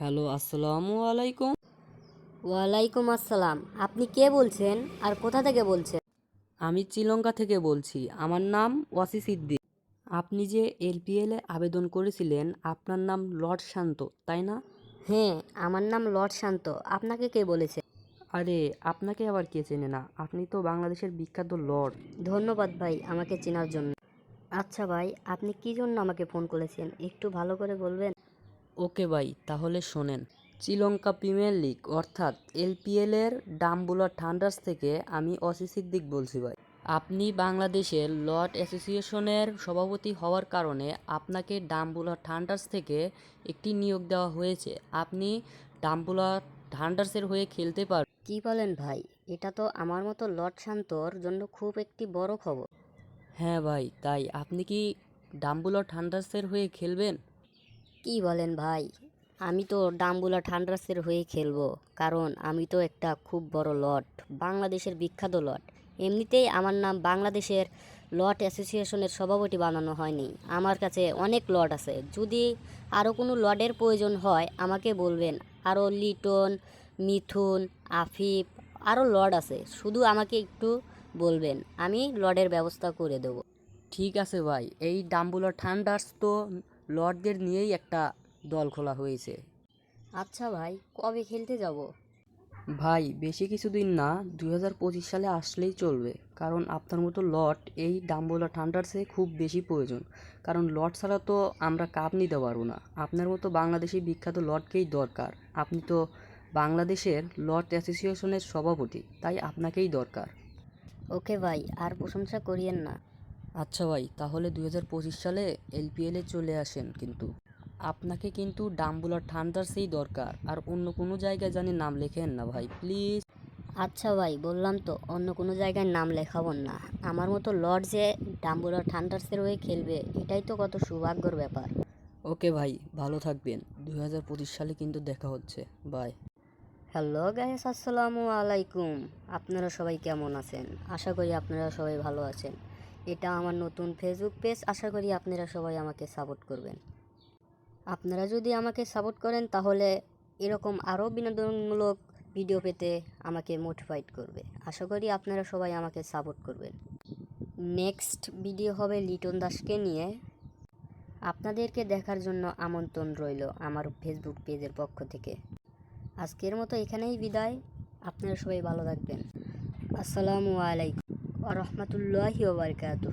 Hello, আসসালামু আলাইকুম। ওয়ালাইকুম আসসালাম। আপনি কে বলছেন আর কোথা থেকে বলছেন? আমি শ্রীলঙ্কা থেকে বলছি। আমার নাম ওয়াসি সিদ্দিক। আপনি যে এলপিএল এ আবেদন করেছিলেন, আপনার নাম লর্ড শান্ত, তাই না? হ্যাঁ, আমার নাম লর্ড শান্ত। আপনাকে কে বলেছে? আরে, আপনাকে আবার কে চেনে না? আপনি তো বাংলাদেশের বিখ্যাত লর্ড। ধন্যবাদ ভাই আমাকে চেনার জন্য। আচ্ছা ভাই, আপনি কি জন্য আমাকে ফোন করেছেন একটু ভালো করে বলবেন? ওকে ভাই, তাহলে শোনেন। শ্রীলঙ্কা প্রিমিয়ার লিগ অর্থাৎ এলপিএল এর ডাম্বুলা থান্ডার্স থেকে আমি ওয়াসি সিদ্দিক বলছি ভাই। আপনি বাংলাদেশের লর্ড অ্যাসোসিয়েশনের সভাপতি হওয়ার কারণে আপনাকে ডাম্বুলা থান্ডার্স থেকে একটি নিয়োগ দেওয়া হয়েছে। আপনি ডাম্বুলা থান্ডার্সের হয়ে খেলতে পারবেন। কি বলেন ভাই? এটা তো আমার মতো লর্ড শান্তর জন্য খুব একটি বড় খবর। হ্যাঁ ভাই, তাই আপনি কি ডাম্বুলা থান্ডার্সের হয়ে খেলবেন? কি বলেন ভাই? আমি তো ডাম্বুলা থান্ডার্সের হয়ে খেলবো, কারণ আমি তো একটা খুব বড় লট, বাংলাদেশের বিখ্যাত লট। এমনিতেই আমার নাম বাংলাদেশের লট অ্যাসোসিয়েশনের সভাপতি বানানো হয়নি, আমার কাছে অনেক লট আছে। যদি আরও কোনো লটের প্রয়োজন হয় আমাকে বলবেন। আরও লিটন, মিথুন, আফিফ, আরও লট আছে, শুধু আমাকে একটু বলবেন, আমি লটের ব্যবস্থা করে দেবো। ঠিক আছে ভাই, এই ডাম্বুলা থান্ডার্স তো লর্ডদের নিয়েই একটা দল খোলা হয়েছে। আচ্ছা ভাই, কবে খেলতে যাব? ভাই বেশি কিছুদিন না, 2025 সালে আসলেই চলবে। কারণ আপনার মতো লট এই ডাম্বোলা থান্ডার্সে খুব বেশি প্রয়োজন। কারণ লট ছাড়া তো আমরা কাপ নিতে পারবো না। আপনার মতো বাংলাদেশি বিখ্যাত লটকেই দরকার। আপনি তো বাংলাদেশের লট অ্যাসোসিয়েশনের সভাপতি, তাই আপনাকেই দরকার। ওকে ভাই, আর প্রশংসা করিয়েন না। আচ্ছা ভাই, তাহলে 2025 সালে এলপিএলে চলে আসেন কিন্তু। আপনাকে কিন্তু ডাম্বুলা থান্ডার্সেই দরকার, আর অন্য কোনো জায়গায় জানি নাম লেখেন না ভাই, প্লিজ। আচ্ছা ভাই, বললাম তো অন্য কোনো জায়গায় নাম লেখাবো না। আমার মতো লর্ড যে ডাম্বুরা থান্ডার্সের হয়ে খেলবে, এটাই তো কত সৌভাগ্যর ব্যাপার। ওকে ভাই, ভালো থাকবেন। 2025 সালে কিন্তু দেখা হচ্ছে। বাই। হ্যালো গাইস, আসসালামু আলাইকুম। আপনারা সবাই কেমন আছেন? আশা করি আপনারা সবাই ভালো আছেন। এটা আমার নতুন ফেসবুক পেজ, আশা করি আপনারা সবাই আমাকে সাপোর্ট করবেন। আপনারা যদি আমাকে সাপোর্ট করেন তাহলে এরকম আরও বিনোদনমূলক ভিডিও পেতে আমাকে মোটিভেট করবে। আশা করি আপনারা সবাই আমাকে সাপোর্ট করবেন। নেক্সট ভিডিও হবে লিটন দাসকে নিয়ে। আপনাদেরকে দেখার জন্য আমন্ত্রণ রইল আমার ফেসবুক পেজের পক্ষ থেকে। আজকের মতো এখানেই বিদায়। আপনারা সবাই ভালো থাকবেন। আসসালামু আলাইকুম ওয়া রাহমাতুল্লাহি ওয়া বারাকাতুহু।